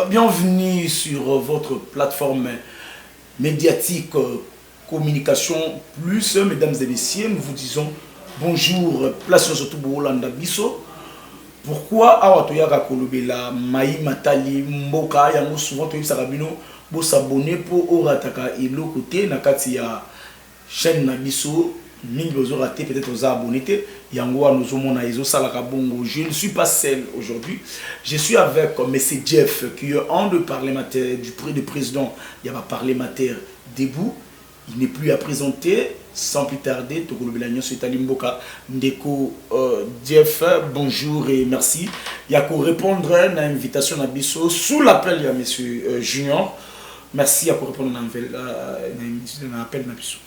Bienvenue sur votre plateforme médiatique Communication Plus. Mesdames et messieurs, nous vous disons bonjour. Place surtout Bolanda Bisso. Pourquoi Awatoyaka Kolobela, Maï Matali, Mboka, Yango souvent tu Sarabino, vous s'abonner pour Orataka et l'autre côté, Nakati ya chaîne Nabiso, Mingi vous raté peut-être aux abonnés, Yango à nous omona Iso Salakabongo. Je ne suis pas seul aujourd'hui, je suis avec M. Jeff, qui est un des parlementaires du président, il y a un parlementaire debout, il n'est plus à présenter. Sans plus tarder, Ndeko Jeff, bonjour et merci. Il y a qu'à répondre à l'invitation à Bisso sous l'appel de M. Junior. Merci à répondre à l'appel de Bisso.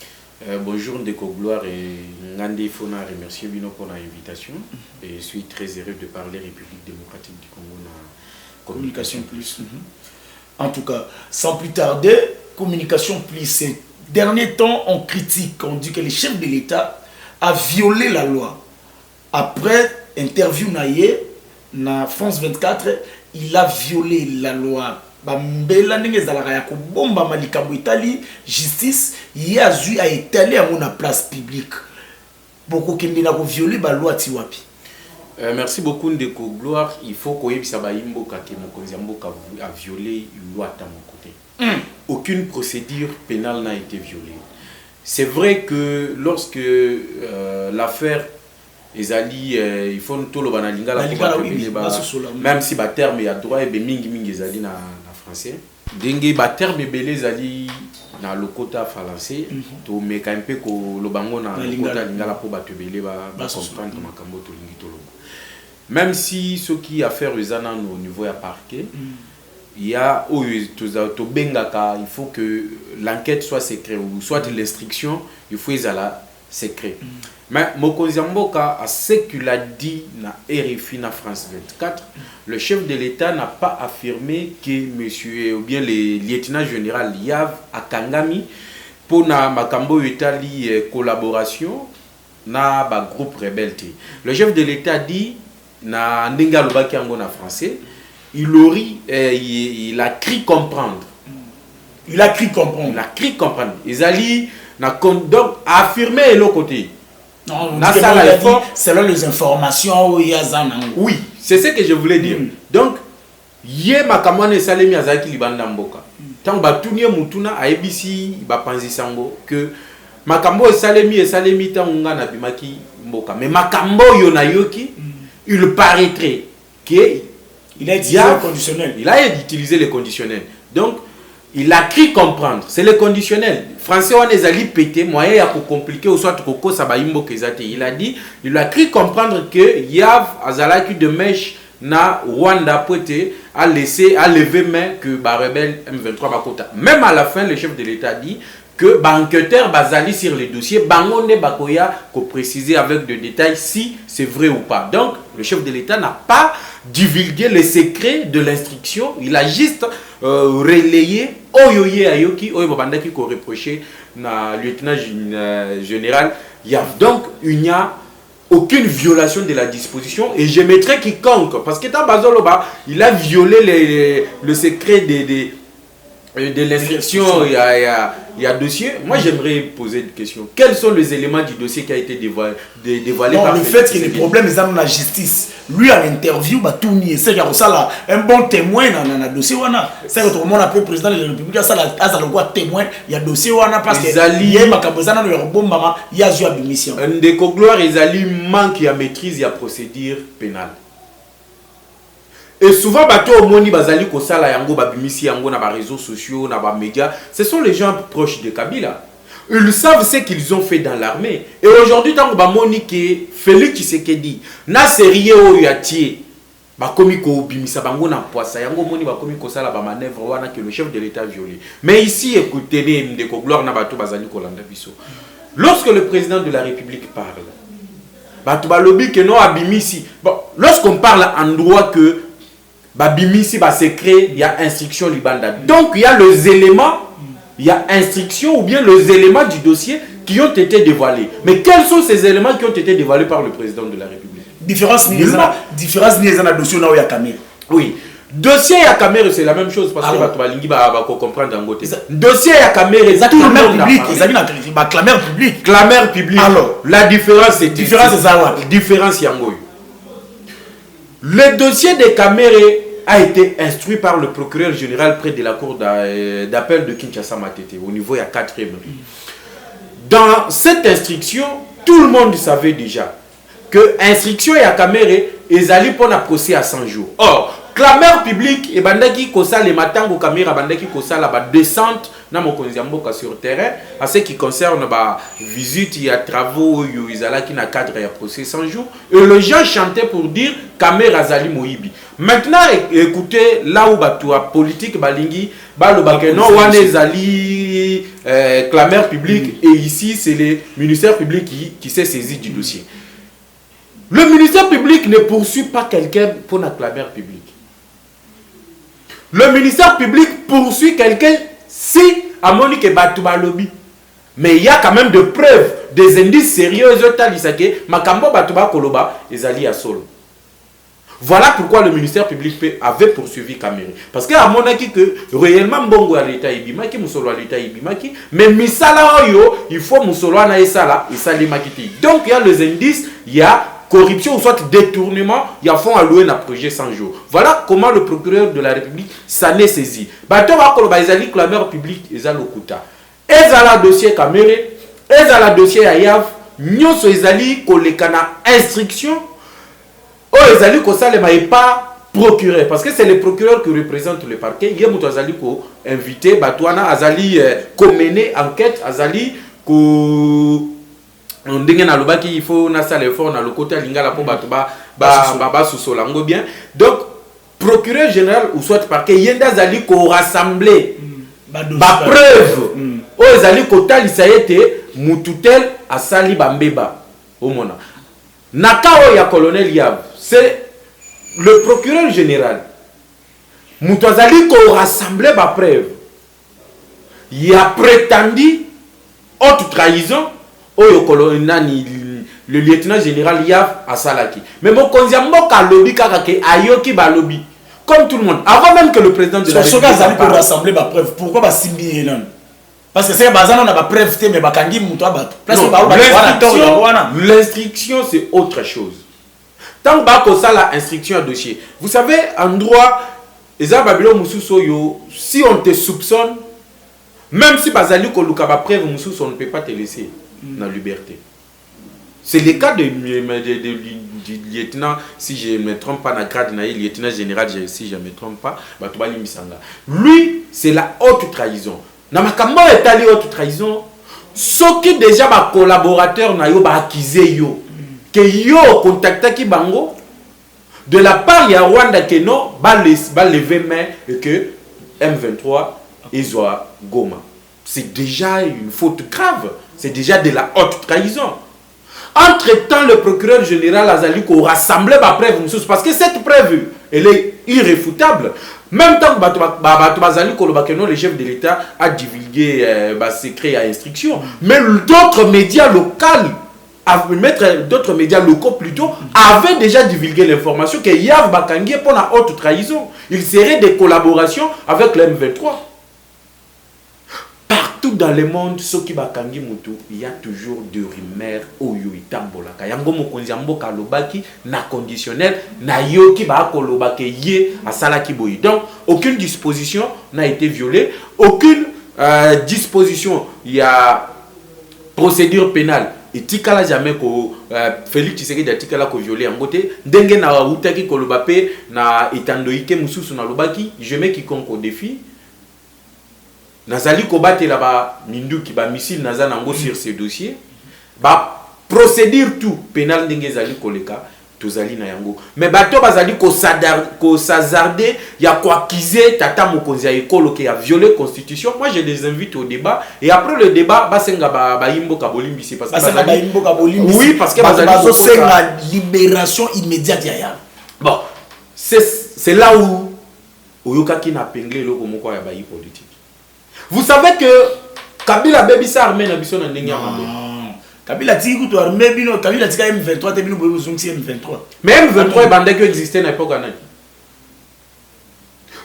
Bonjour Ndeko Gloire et Ngande Fona remercier Bino pour l'invitation. Et je suis très heureux de parler République démocratique du Congo dans Communication Plus. En tout cas, sans plus tarder, Communication Plus, c'est dernier temps, on critique, on dit que le chef de l'État a violé la loi. Après interview naïe, na France 24, il a violé la loi. Justice, il a étalé à la place publique. Beaucoup qui ont violé la loi Tiwapi. Merci beaucoup Ndeko Gloire. Il faut que Mboka a violé la loi de mon côté. Aucune procédure pénale n'a été violée. C'est vrai que lorsque l'affaire Ezali, il faut tout le banalinga même si le terme est à droit et mingi Ezali na français. Dengue ba terme belé Ezali na lokota français. To meka un peu ko lo bango na lokota lingala po batebele ba comprendre makambo to lingi to logo. Même si ce qui a fait Uzana au niveau à parquet. Il y a il faut que l'enquête soit secrète ou soit l'instruction, il faut la secret. Mais Mokonzi Mboka, à ce qu'il a dit na RFI na France 24, le chef de l'État n'a pas affirmé que monsieur ou bien le lieutenant général Yav Akangami pour na makambo Itali collaboration na ba groupe rebelle. Le chef de l'État dit na ndinga lobaki yango na français. Il a cru comprendre. Il a cru comprendre. Il a cru comprendre. Ils donc affirmer l'autre côté. Non, selon les informations, oui, c'est ce que je voulais dire. Donc, yé makamane salemi azaki libanda mboka. Tant batunie mutuna ABC bapanzi sango que makambo salemi tangunga na bimaki mboka. Mais makambo yonayoki, il paraîtrait que il a utilisé le conditionnel. Il a utilisé le conditionnel. Donc, il a cru comprendre. C'est le conditionnel. Français, on les a dit péter, moyen à compliquer, ou soit Koko Sabaimbo Kezate. Il a dit, il a cru comprendre que Yav Azalaki de Mèche na Rwanda Pote a laissé, a levé main que Barebel M23 Bakota. Même à la fin, le chef de l'État dit que banqueteur basali sur les dossiers, Bangonde Bakoya, qu'on préciser avec des détails si c'est vrai ou pas. Donc, le chef de l'État n'a pas divulgué les secrets de l'instruction, il a juste relayé Oyoye Ayoki, Oyobandaki qu'on reprochait na lieutenant général Yav. Donc, il n'y a aucune violation de la disposition et je mettrai quiconque, parce que Bazoloba, il a violé le secret de l'instruction, il y a dossier. Moi, j'aimerais poser une question. Quels sont les éléments du dossier qui a été dévoilé par le fait que les problèmes sont dans la justice. Lui, à l'interview, c'est un bon témoin dans le dossier. C'est que tout le monde a pu le président de la République. Ça a témoin. Il y a dossier parce que il y a un mission. Ndeko Gloire, il manque de maîtrise et de procédure pénale. Et souvent, Moni Bazali Kosala Yango Babimisi Yango na réseaux sociaux, na médias, ce sont les gens proches de Kabila. Ils savent ce qu'ils ont fait dans l'armée. Et aujourd'hui, tant que Moni que Félix Tshisekedi na série o yati bakomi ko bimisa bango na poisa yango Moni bakomi Kosala ba manœuvre wana que le chef de l'État violé. Mais ici, écoutez, Ndeko Gloire na bato Bazali Kolanda Biso. Lorsque le président de la République parle, bato balobi que non abimisi. Bon, lorsqu'on parle en droit que Babimisi va secret, il y a instruction libanda. Donc il y a les éléments, il y a instruction ou bien les éléments du dossier qui ont été dévoilés. Mais quels sont ces éléments qui ont été dévoilés par le président de la République? Différence ni dans le dossier où il y a caméra. Oui. Dossier à caméra, c'est la même chose parce que tu vas comprendre en côté. Dossier à caméra, tout le monde public. Clameur public. Clameur public. Alors, la différence c'est ça. Différence yangoy. Le dossier des caméras a été instruit par le procureur général près de la cour d'appel de Kinshasa Matete au niveau de la 4e. Dans cette instruction, tout le monde savait déjà que l'instruction et la caméra ils allaient pour un procès à 100 jours. Or, clameur public et bandaki kosa les matins au caméra bandaki kosa la descente na mokonzi mboka sur terrain à ce qui concerne ba visite et travaux ils allaient qui na cadre ya procès 100 jours et les gens chantaient pour dire caméra zali moibi. Maintenant écoutez là où batua politique balingi ba le bakeno wane zali clameur public et ici c'est le ministère public qui s'est saisi du dossier. Le ministère public ne poursuit pas quelqu'un pour la clameur publique. Le ministère public poursuit quelqu'un si à Monique Batouba lobby. Mais il y a quand même des preuves, des indices sérieux. Makambo Batouba Koloba et Zali Asolo. Voilà pourquoi le ministère public avait poursuivi Kamere. Parce qu'à mon avis, que réellement Bongo à l'État Ibimaki, Moussolo à l'État Ibimaki, mais Misala Oyo, il faut Moussolo à Naïsala et Salimakiti. Donc il y a les indices, il y a corruption ou soit détournement, il y a fonds alloué dans le projet 100 jours. Voilà comment le procureur de la République s'en est saisi. Bateau va koloba ezali clameur public ezali okuta. Ezala dossier Kamere, ezala dossier Ayav, nyonso ezali kolekana instruction. Oh ezali ko salema et pas procureur parce que c'est le procureur qui représente le parquet. Yé muto azali ko invité batouana azali ko mener enquête azali ko on dingue na lobaki il faut na salle fort na le côté lingala pour baba sosolango bien. Donc procureur général ou soit parquet yenda zali ko rassembler ba preuve o zali ko talisa yete mututel asali bambeba au mona nakao ya colonel Yab c'est le procureur général mutu azali ko rassembler ba preuve il a prétendu haute trahison. Le lieutenant général Yav à Salaki. Mais mon konziamboka lobby kakake ayoki ba lobby. Comme tout le monde. Avant même que le président de la République pour rassembler ma preuve. Pourquoi ba simbi non? Parce que c'est bazana on a ba preuve mais ba kangi muto ba. L'instruction c'est autre chose. Tant ba ko ça la instruction à dossier. Vous savez en droit eza babilo mususo yo si on te soupçonne même si bazali ko luka ba preuve mususo on ne peut pas te laisser dans la liberté. C'est le cas du lieutenant, si je ne me trompe pas, lieutenant général, si je ne me trompe pas, lui, c'est la haute trahison. Dans ma campagne est haute trahison, ce qui déjà ma collaborateur n'a pas accusé yo, que yo contacté qui bango, de la part de Rwanda que non, lever main et que M23 ils ont Goma. C'est déjà une faute grave. C'est déjà de la haute trahison. Entre-temps, le procureur général Azaliko rassemblait ma preuve parce que cette preuve, elle est irréfutable. Même temps que le chef de l'État a divulgué secret à instruction, mais d'autres médias locaux, d'autres médias locaux plutôt, avaient déjà divulgué l'information que Yav Bakangi pour la haute trahison. Il serait des collaborations avec l'M23. Dans le monde, ce qui va kangi mutu, il y a toujours des rumeurs au yuitambolaka. Yango mokonzi mboka lobaki na conditionnel na yoki ba kolobake ye asalaki boyi. Donc aucune disposition n'a été violée, aucune disposition, il y a procédure pénale. Et tikala jamais ko Félix Tshisekedi a tikala ko violé en côté ndenge na utaki kolobape na itandoike mususu na lobaki, je mets quiconque au défi. Nazali kobate la ba minduki ba missile naza nango sur ces dossiers ba procédure tout pénal ndenge zali koleka tozali na yango mais bato bazali ko s'azarder ya quoi kiser tata mokonzi ya ekolo qui a violé constitution. Moi je les invite au débat et après le débat basenga ba yimbo kabolimbisi parce que ba yimbo kabolimbisi oui parce que bazali senga libération immédiate ya. Bon c'est là où oyokaki na pengle loko moko ya bayi politique. Vous savez que Kabila baby sa armée na biso na ndenge ya mabe. Kabila tiki to armée bino Kabila tika M23 te bino bozo ngisi M23. Mais M23 bandaki existait na époque anaki.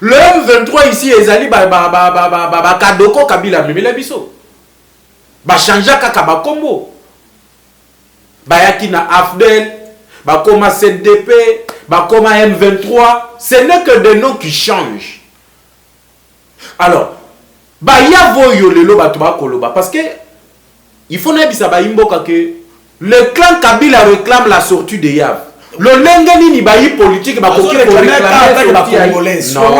Le M23 ici, ezali Kadoko Kabila memela biso. Ba chanja kaka ba kombo. Bayaki na Afdel, ba koma CNDP, ba koma M23, ce n'est que des noms qui changent. Alors, ba yavo yo lelo bato ba koloba parce que il faut n'abisa ba imboka que le clan Kabila réclame la sortie de Yav. Le lengeni ni bayi politique ba kokire pour réclamer la congolaise. Non,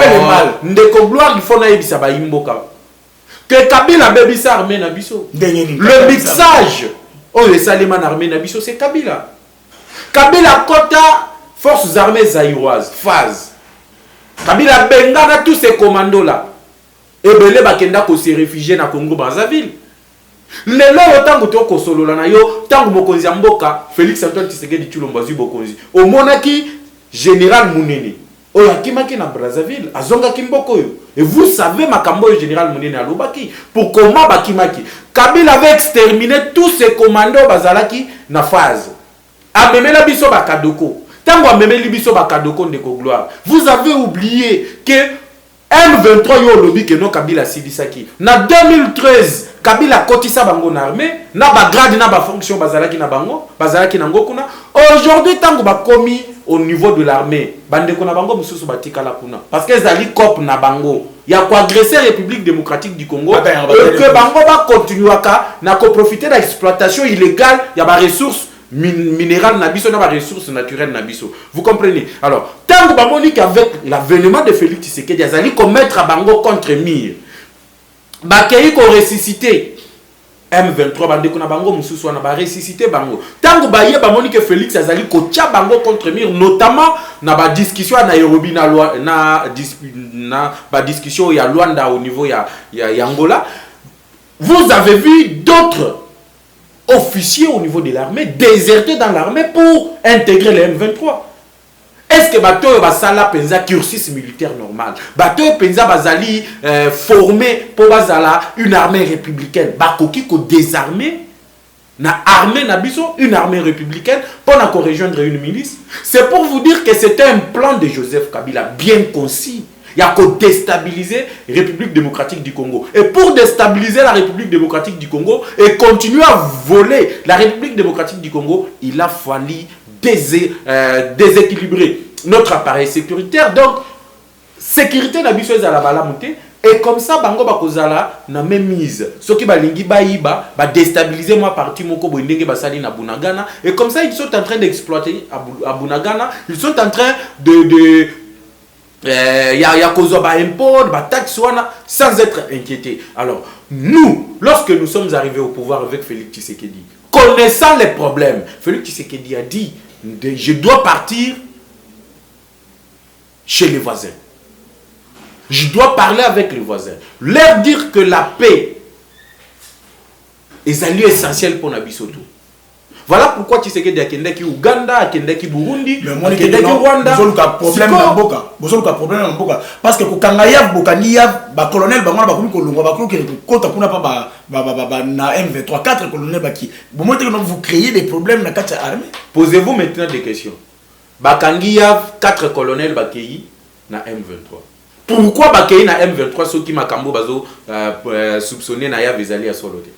ndeko gloire il faut n'abisa ba imboka. Que Kabila bebisa armée na biso. Le mixage oh les Salima armée na biso c'est Kabila. Kabila kota forces armées zaïroises phase. Kabila bengana tous ces commandos là. Et belé bakenda ko se réfugier na Congo Brazzaville. Lelo otango to ko solola na yo tango mokonzi ya mboka Félix Antoine Tshisekedi Tshilombo zwi bokonzi. O monaki général Munene. O yakimaki na Brazzaville azonga kimboko yo. Et vous savez makambo yo général Munene alobaki pour comment bakimaki. Kabila avait exterminé tous ces commandos bazalaki na phase. Amemela biso bakadoko. Tango amemeli biso bakadoko ndeko gloire. Vous avez oublié que M23 yo lobby que non Kabila Sidisaki. Na 2013 Kabila kotisa bango na armée, na ba grade na ba fonction bazalaki na bango, bazalaki na ngokuna. Aujourd'hui tango ba komi au niveau de l'armée, bande ko na bango mususu batika la kuna parce que zali cop na bango. Ya ko agresser République démocratique du Congo et que bango ba continuer na ko profiter de l'exploitation illégale ya ba ressources minérales na biso na ba ressources naturelles na biso. Vous comprenez? Alors, tango ba moni qu'avec l'avènement de Félix Tshisekedi azali commettre bango contre mire. Bakei ko ressuscité M23 bande ko na bango mususu wana ba ressuscité bango. Tango ba ye ba moni que Félix azali ko tia bango contre mire notamment na ba discussion à Nairobi na ba discussion ya Luanda au niveau ya Angola. Vous avez vu d'autres officiers au niveau de l'armée déserter dans l'armée pour intégrer les M23. Est-ce que bateau basala penza cursus militaire normal? Bateau penza bazali formé pour bazala une armée républicaine. Bakoki ko désarmer na armée na biso une armée républicaine pour na ko rejoindre une milice. C'est pour vous dire que c'était un plan de Joseph Kabila bien concis. Il y a qu'à déstabiliser la République démocratique du Congo. Et pour déstabiliser la République démocratique du Congo et continuer à voler la République démocratique du Congo, il a fallu déséquilibrer notre appareil sécuritaire. Donc, sécurité n'a pas à la balamoute. Et comme ça, bango bakozala na même mise. Ce qui balingi baïba, ba déstabiliser moi parti moko boindenge basali na Bunagana. Et comme ça, ils sont en train d'exploiter à Bunagana. Ils sont en train ya kozo ba impôt, ba taxe sans être inquiétés. Alors, nous, lorsque nous sommes arrivés au pouvoir avec Félix Tshisekedi, connaissant les problèmes, Félix Tshisekedi a dit je dois partir chez les voisins. Je dois parler avec les voisins. Leur dire que la paix est un lieu essentiel pour Nabisoto. Voilà pourquoi Tshisekedi a kendeki Uganda, a kendeki Burundi, a kendeki Rwanda. Vous avez problème dans Boka. Vous avez problème dans Boka. Parce que quand il y a Bokani, ba colonel ba ngona ba kumi kolongo ba kumi kota kuna pa ba na M23 4 colonels ba ki. Vous montrez que vous créez des problèmes dans quatre armées. Posez-vous maintenant des questions. Bakangi ya 4 colonels ba ki na M23. Pourquoi ba ki na M23 ceux qui makambo bazo soupçonner na ya vezali à solote?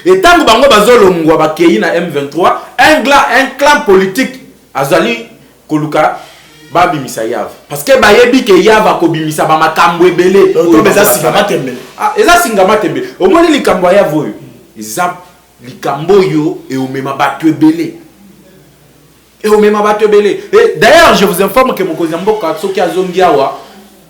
Et tant que bango bazolo mwa bakei na M23, un clan politique azali koluka babi misayav. Parce que bayebi ke yav akobimisa ba makambo ebele. Eza singama tembele. Ah, eza singama tembele. Omoni likambo ya voyo. Eza likambo yo et omema batu ebele. Et omema batu ebele. Et d'ailleurs, je vous informe que mokozi mboka soki azongi awa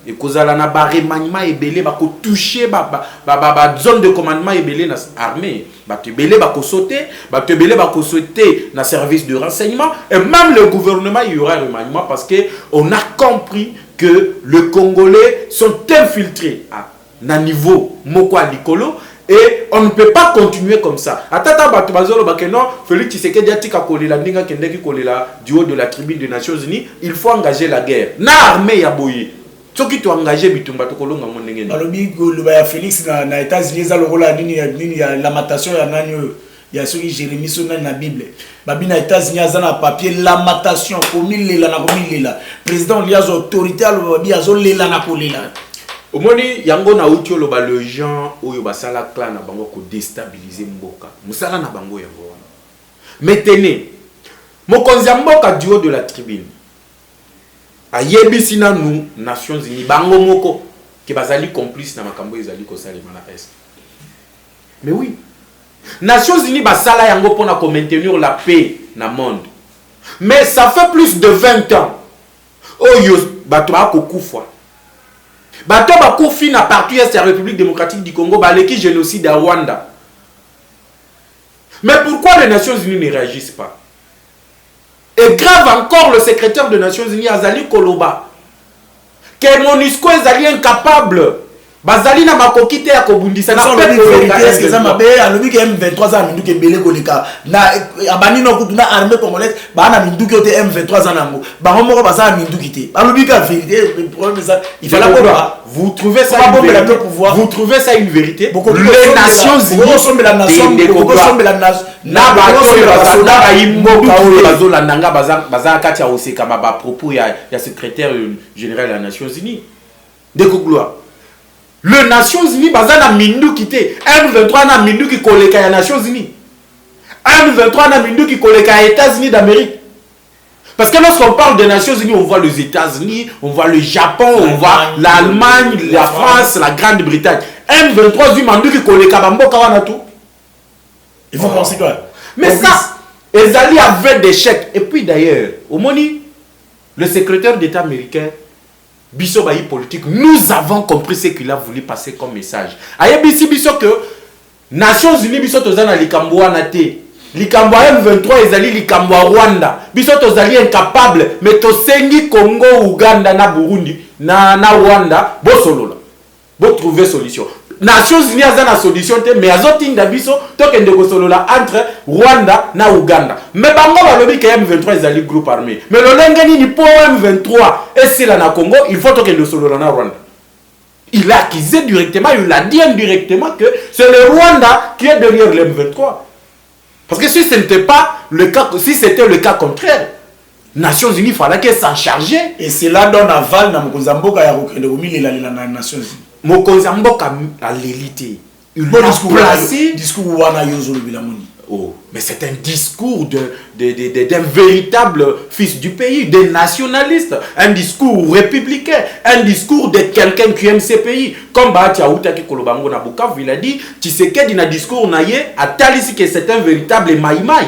et kozala na ba remaniement ebele ba ko toucher ba zone de commandement ebele na armée. Ba tebele ba ko sauter, ba tebele ba ko sauter na service de renseignement et même le gouvernement il y aura un remaniement parce que on a compris que les Congolais sont infiltrés à niveau moko alikolo et on ne peut pas continuer comme ça. Atata ba bazolo ba que non, Félix Tshisekedi atika kolela ndinga kendeki kolela du haut de la tribune des Nations Unies, il faut engager la guerre. Na armée ya boye. Ce qui t'a engagé, bitumba to kolonga monenge. Alors, Félix na États-Unis, ça le rôle à la matation, il y a ceux qui Jérémie sont dans la Bible. Babina États-Unis a un papier lamentation comme il là na président il y a autorité à l'obadi a lela na kolela. Au moni yango na uti loba le gens oyo basala clan na bango ko déstabiliser mboka. Musala na bango yango. Maintenant, mokonzi mboka du haut de la tribune. Ayebisi na nous Nations Unies bango moko que bazali complice na makambo ezali ko salima na est. Mais oui. Nations Unies basala yango pona ko maintenir la paix na monde. Mais ça fait plus de 20 ans. Oyo bato ba ko kufa. Bato ba kufi na partie est la République démocratique du Congo baleki génocide à Rwanda. Mais pourquoi les Nations Unies ne réagissent pas? Et grave encore le secrétaire des Nations Unies Azali Koloba que MONUSCO est incapable bazali na makokite ya kobundisa na vérité est-ce que ça m'a bé à l'objet M23 ans minduke belé koleka na abani no kutuna armée congolaise ba na minduke ote M23 ans nango ba moko baza mindukité à l'objet la vérité le problème ça il fallait pas vous trouvez ça une vérité vous trouvez ça une vérité les Nations Unies sommes la nation sommes la nation na bato bazala imboka oyo bazola nanga baza kati ya oseka ba propos ya secrétaire général des Nations Unies de gloire. Le Nations Unies bazana mindu kité M23 na mindu ki koleka ya Nations Unies M23 na mindu ki koleka ya États-Unis d'Amérique. Parce que lorsqu'on parle des Nations Unies, on voit les États-Unis, on voit le Japon, on voit l'Allemagne, la France, la Grande-Bretagne. M23 du mandu ki koleka bambo kawana tout. Il faut penser quoi? Mais ça, Ezali avait des chèques. Et puis d'ailleurs, au Moni, le secrétaire d'État américain Bisso Bayi politique, nous avons compris ce qu'il a voulu passer comme message. Ayebisi Bisso que Nations Unies Bisso tozana likambo anate. Likambo M23 ezali likambo Rwanda. Bisso tozali incapable mais tosengi Congo, Uganda na Burundi na Rwanda bo solola. Bo trouver solution. Nations Unies a une solution mais azotinda biso tokende ko solola entre Rwanda na Uganda. Mais bango balobi que M23 ezali groupe armé. Mais le lengeni ni pour M23 et c'est là na Congo, il faut tokende solola na Rwanda. Il a accusé directement, il a dit indirectement que c'est le Rwanda qui est derrière le M23. Parce que si ce n'était pas le cas, si c'était le cas contraire, Nations Unies fallait qu'elle s'en chargeait. Et c'est là donne aval na Mokozamboka ya kokende komili la Nations Unies. Mokozamboka à l'élite. Il a placé discours wana yozolo bilamoni. Oh, mais c'est un discours d'un véritable fils du pays, des nationalistes, un discours républicain, un discours de quelqu'un qui aime ses pays. Comme Batia Outaki Kolobango na Bukavu, il a dit, Tshisekedi na discours naye a talisi que c'est un véritable maïmaï.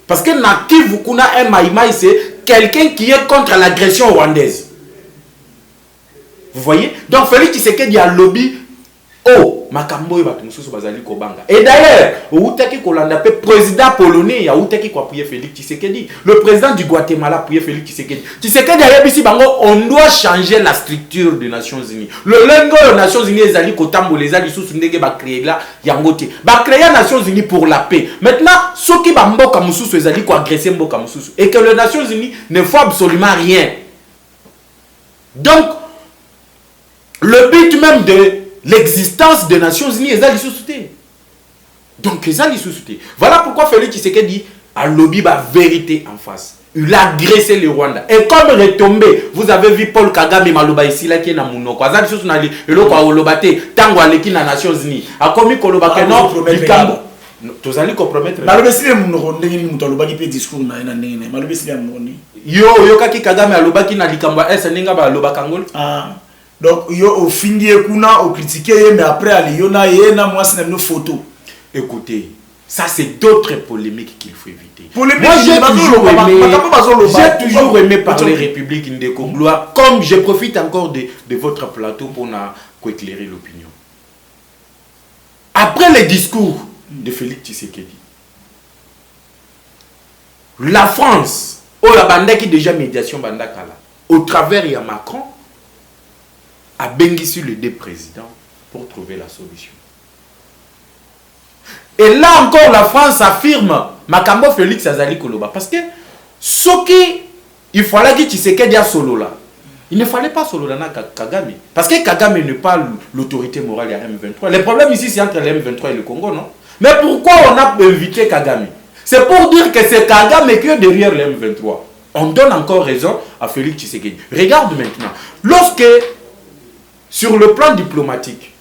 Parce que na Kivu kuna un maïmaï, c'est quelqu'un qui est contre l'agression rwandaise. Vous voyez? Donc Félix Tshisekedi a lobby. Oh, makambo ba tumususu bazali kobanga. Et d'ailleurs, Outaki Kolanda pe président polonais ya Outaki ko appuyer Félix Tshisekedi. Le président du Guatemala appuyer Félix Tshisekedi. Tshisekedi a yebisi bango on doit changer la structure des Nations Unies. Le lengo des Nations Unies ezali kotambola ezali susu ndenge ba créer là yango te. Ba créer Nations Unies pour la paix. Maintenant, ceux qui ba mboka mususu ezali ko agresser mboka mususu et que les Nations Unies ne font absolument rien. Donc le but même de l'existence des Nations Unies est à l'issouté. Donc, ils ont l'issouté. Voilà pourquoi Félix Tshisekedi a lobby la vérité en face. Il a agressé le Rwanda. Et comme retombé, vous avez vu Paul Kagame Maloba ici, là qui est dans Mounoko. Azali sous nali, et l'autre a olobate, tango aleki na Nations Unies. A commis kolobake non, Bikambo. Tous allez compromettre. Maloba si le Mounoko, ndenge ni mutaloba qui peut discours na ena ndenge. Maloba si le Mounoko. Yo kaki Kagame alobaki na likambo esa ninga ba alobaka ngolo. Ah. Donc, au fin de kuna, au critiquer, mais après, il y a moi, c'est une photo. Écoutez, ça c'est d'autres polémiques qu'il faut éviter. Moi, j'ai toujours aimé parler République Ndeko Gloire, comme je profite encore de votre plateau pour éclairer l'opinion. Après les discours de Félix Tshisekedi, la France, la bande qui déjà médiation bandakala, au travers de Macron, a béni sur les deux présidents pour trouver la solution. Et là encore, la France affirme Makambo Félix Azali Koloba. Parce que ce qui il fallait que Tshisekedi a solo là. Il ne fallait pas solo là Kagame. Parce que Kagame n'est pas l'autorité morale à M23. Le problème ici, c'est entre le M23 et le Congo, non? Mais pourquoi on a invité Kagame? C'est pour dire que c'est Kagame qui est derrière le M23. On donne encore raison à Félix Tshisekedi. Regarde maintenant. Lorsque, sur le plan diplomatique,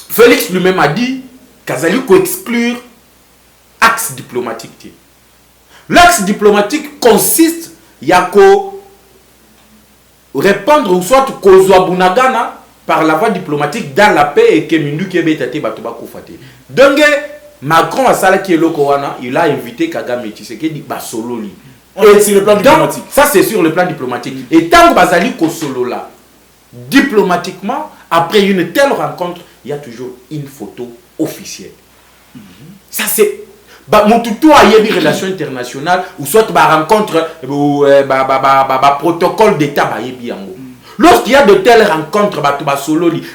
Félix lui-même a dit qu'Azali peut exclure axe diplomatique. L'axe diplomatique consiste à répondre ou soit kozwa bunagana par la voie diplomatique dans la paix et que Mindu Kebetati Batoba Koufate. Donc, Macron a ça qui est lokowana, il a invité Kagame Tshisekedi Basololi. Sur le plan diplomatique. Ça, c'est sur le plan diplomatique. Et tant que Bazali Kosolo là, diplomatiquement, après une telle rencontre, il y a toujours une photo officielle. Ça, c'est. Mon tuto a une relation internationale ou soit une rencontre, protocole d'État. Lorsqu'il y a de telles rencontres,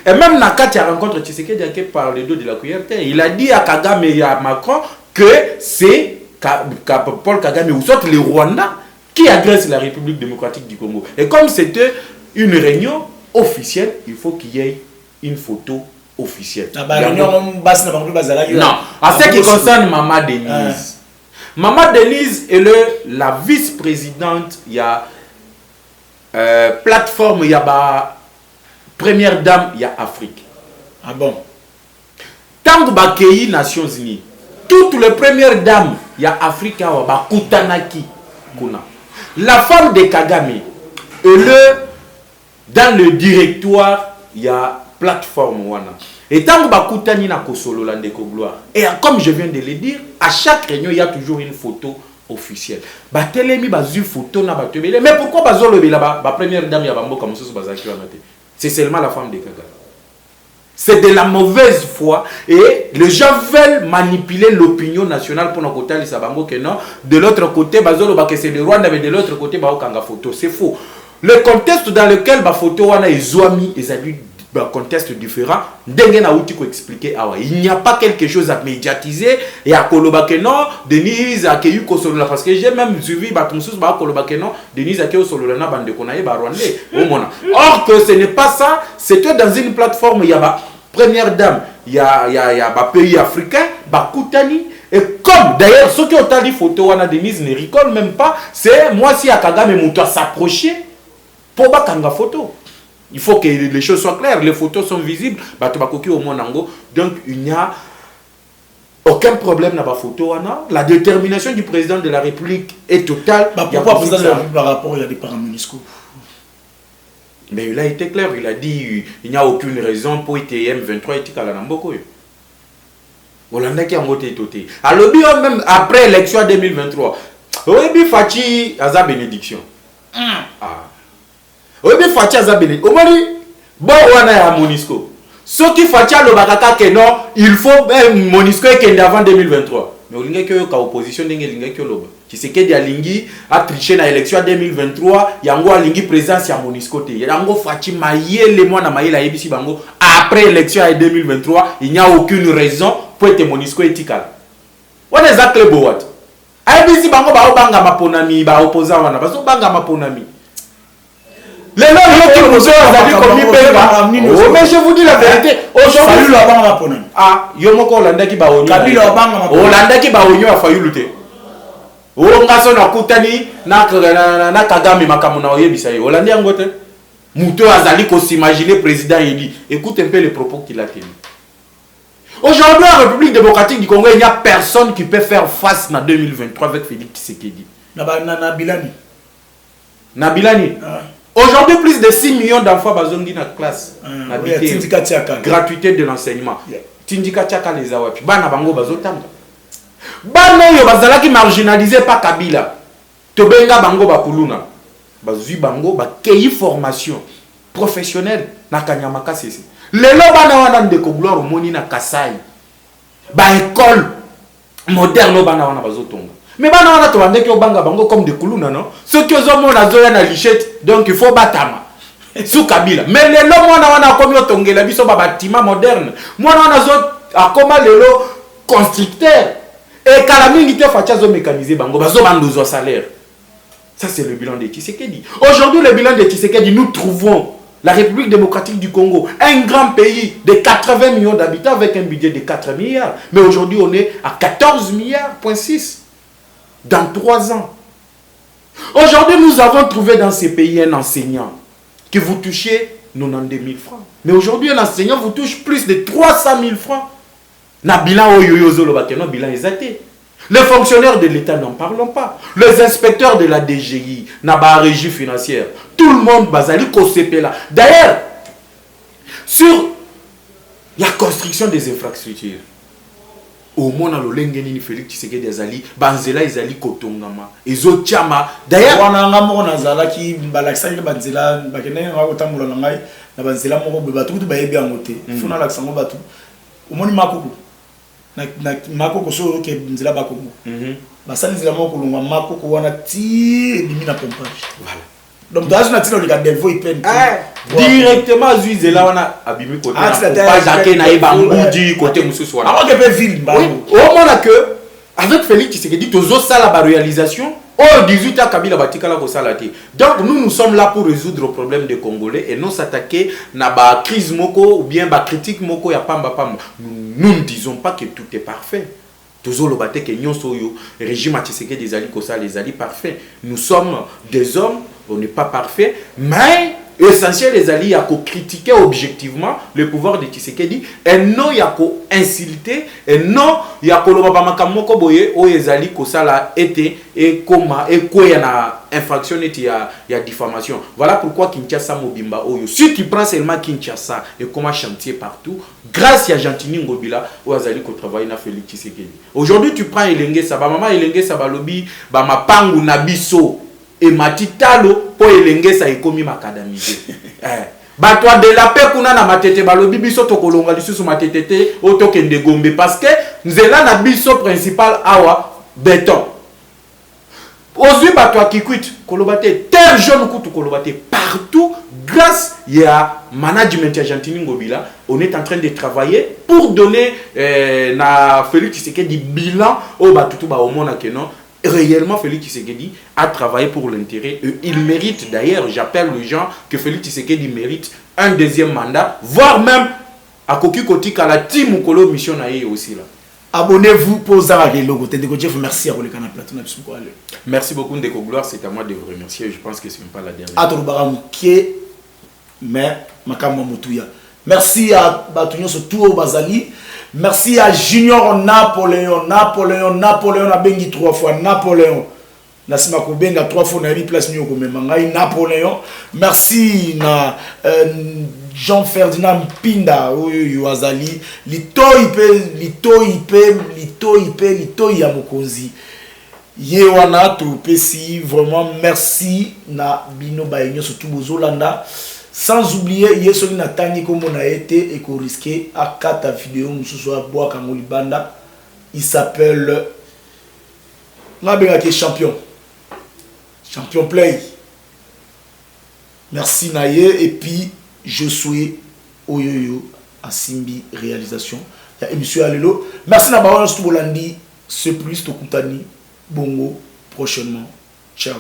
et même quand il y a rencontre, Tshisekedi par les dos de la cuillère, il a dit à Kagame et à Macron que c'est Paul Kagame ou soit le Rwanda qui agresse la République démocratique du Congo. Et comme c'était une réunion officielle, il faut qu'il y ait une photo officielle. Non, à ce qui concerne Maman Denise. Maman Denise est la vice-présidente, il y a plateforme, il y a première dame, il y a Afrique. Ah bon? Tant que les Nations Unies, toutes les premières dames, il y a Afrique, il y a Kutanaki. La femme de Kagame, dans le directoire, il y a plateforme wana. Et tant que Kutani na Kosolo la ndeko gloire. Et comme je viens de le dire, à chaque réunion, il y a toujours une photo officielle. Batelemi bazu photo na batebele. Mais pourquoi bazolo bela ba première dame ya bamboka mususu bazaki wana te? C'est seulement la femme de Kagame. C'est de la mauvaise foi et les gens veulent manipuler l'opinion nationale pour nous côté les sabango que non. De l'autre côté, bazolo ba que c'est le Rwanda, mais de l'autre côté ba okanga photo. C'est faux. Le contexte dans lequel la photo wana ezoami ezali un contexte différent, il n'y a pas quelque chose à médiatiser et à koloba que non, Denise a eu kosolola parce que j'ai même suivi batumsus ba koloba que non, Denise a eu solola na bande konaye ba rwandais. Or que ce n'est pas ça, c'est que dans une plateforme il y a ba première dame, il y a ba pays africain, ba Kutani. Et comme d'ailleurs ceux qui ont tali photo wana Denise ne rigole même pas, c'est moi si à Kagame mon doit s'approcher pour ba kanga photo. Il faut que les choses soient claires, les photos sont visibles, donc il n'y a aucun problème dans la photo. La détermination du président de la République est totale. Pourquoi le président de la République par rapport à des paraMONUSCO? Mais il a été clair, il a dit il n'y a aucune raison pour ITM 23 et Tikala Namboko. Hollanda qui a voté toté. Alors même après l'élection 2023, Oebi Fachi a sa bénédiction. Oui, mais Fatia Zabene. Au moins, bon, on a Monisco. Ce qui Fatia le Bakaka que non, il faut Monisco qui est avant 2023. Mais on a que l'opposition d'Engelinga que l'oba. Qui sait que Dialingi a triché dans l'élection 2023, il y a un lingi présence à Monisco. Il y a un Fatia Maïe, les mois na Maïe la Ebisi Bango. Après l'élection 2023, il n'y a aucune raison pour être Monisco éthical. On est à Kleboat. Ebisi Bango ba obanga maponami, ba opposant wana, ba obanga maponami. Les gens qui nous ont commis Benga. Oh, mais je vous dis la vérité. Aujourd'hui, ah, Yomoko Hollanda qui va au Hollanda qui va au Nyo a failli lutter. Oh, ngaso na kutani na Kagame makamuna oyebisa ye. Hollanda ngote. Muto azali ko s'imaginer président Eli. Écoute un peu les propos qu'il a tenus. Aujourd'hui, en République démocratique du Congo, il n'y a personne qui peut faire face en 2023 avec Félix Tshisekedi. Nabilani. Aujourd'hui, plus de 6 millions d'enfants bazongi na classe. Gratuité de l'enseignement. Tindika Tchaka les awapi. Bana bango bazotanga. Bana yo bazalaki marginalisé par Kabila. Tobenga bango bakuluna. Bazui bango bakei formation professionnelle na Kanyamaka sisi. Lelo bana wana ndeko gloire moni na Kasai. Ba école moderne bana wana bazotonga. Mais bana wana to bandeki obanga bango comme des kuluna non. Ceux qui ont mona zoya na lichette donc il faut batama. Sous Kabila. Mais lelo mwana wana komi otongela biso ba bâtiment moderne. Mwana wana zo akoma lelo constructeur. Et kalamingi te facha zo mécaniser bango bazo bandozo salaire. Ça c'est le bilan de Tshisekedi. Aujourd'hui le bilan de Tshisekedi nous trouvons La République démocratique du Congo, un grand pays de 80 millions d'habitants avec un budget de 4 milliards. Mais aujourd'hui, on est à 14 milliards, point 6, dans 3 ans. Aujourd'hui, nous avons trouvé dans ces pays un enseignant qui vous touchez 92 000 francs. Mais aujourd'hui, un enseignant vous touche plus de 300 000 francs. Na bilan no bilan exaté. Les fonctionnaires de l'État, n'en parlons pas. Les inspecteurs de la DGI, na ba régie financière, tout le monde bazali kosepe là. D'ailleurs, sur la construction des infrastructures, au moins le lengeni Félix Tshisekedi azali banzela ezali kotongama ezo chama. D'ailleurs, wana ngamo na zala ki balakisa ile banzela bakene ngako tamula ngai na banzela moko be batu kutu bayebi angote. Funa lakisa ngo batu. Omoni makoko. Na makoko so ke nzela bakongo. Basani nzela moko kulungwa makoko wana ti limina pompage. Voilà. Donc dans une attitude de devo ipen. Directement zuizela wana abimi côté pas jaké na ebangudi côté mususu wana. Avant que pe ville ba. Au moins que avec Félix Tshisekedi tozo sala ba réalisation au 18 ans Kabila batikala ko salati. Donc nous sommes là pour résoudre le problème des Congolais et non s'attaquer na ba crise moko ou bien ba critique moko ya pamba pamba. Nous ne disons pas que tout est parfait. Toujours le bâté que nyonso yo régime Tshisekedi des ali kosa les ali parfait. Nous sommes des hommes, on n'est pas parfait, mais essentiel les alliés à critiquer objectivement le pouvoir de Tshisekedi et non il y a insulter et non il y a makamoko boye o ezali ko sala été et comment et quoi y a infraction et il y a diffamation. Voilà pourquoi Kinshasa Mobimba oyo si tu prends seulement Kinshasa et comment chantier partout grâce à Gentini Ngobila o azali ko travailler na Félix Tshisekedi. Aujourd'hui tu prends Elenge Saba mama Elenge Saba lobi ba mapangu na biso et matitalo po elenge sa ekomi makadamisé. Bato de la paix kuna na matete balobi biso tokolonga lisusu matetete otokende Gombe parce que nzela na biso principal awa béton. Ozui bato akikwit kolobate terre jaune kutu kolobate partout grâce à management Argentine Ngobila, on est en train de travailler pour donner na Félix Tshisekedi bilan au batutu ba au monde que non. Réellement, Félix Tshisekedi a travaillé pour l'intérêt. Il mérite d'ailleurs, j'appelle les gens que Félix Tshisekedi mérite un deuxième mandat, voire même à Koki Kotik à la team Mukolo mission aussi là. Abonnez-vous pour Zara Logo. Merci à vous les canaux plateau. Merci beaucoup Ndeko Gloire, c'est à moi de vous remercier. Je pense que ce n'est pas la dernière. Mais merci à Batunyo surtout au Bazali. Merci à Junior Napoléon a bengi 3 fois Napoléon. Nasima Kobenga 3 fois na place mioko memangai Napoléon. Merci na Jean-Ferdinand Pinda oyo azali lito ya mokonzi. Ye wana to pesi vraiment merci na bino baenyo surtout bozolanda. Sans oublier, Yesoli Natani comme on a été et qu'on risquait à 4 vidéos, nous soit bois Kangoli Banda. Il s'appelle Champion. Champion Play. Merci Naye. Et puis, je suis Oyoyo à Simbi Réalisation. Il y a émission Alelo. Merci Nabawan Stoubolandi. C'est plus Tokutani. Bongo. Prochainement. Ciao.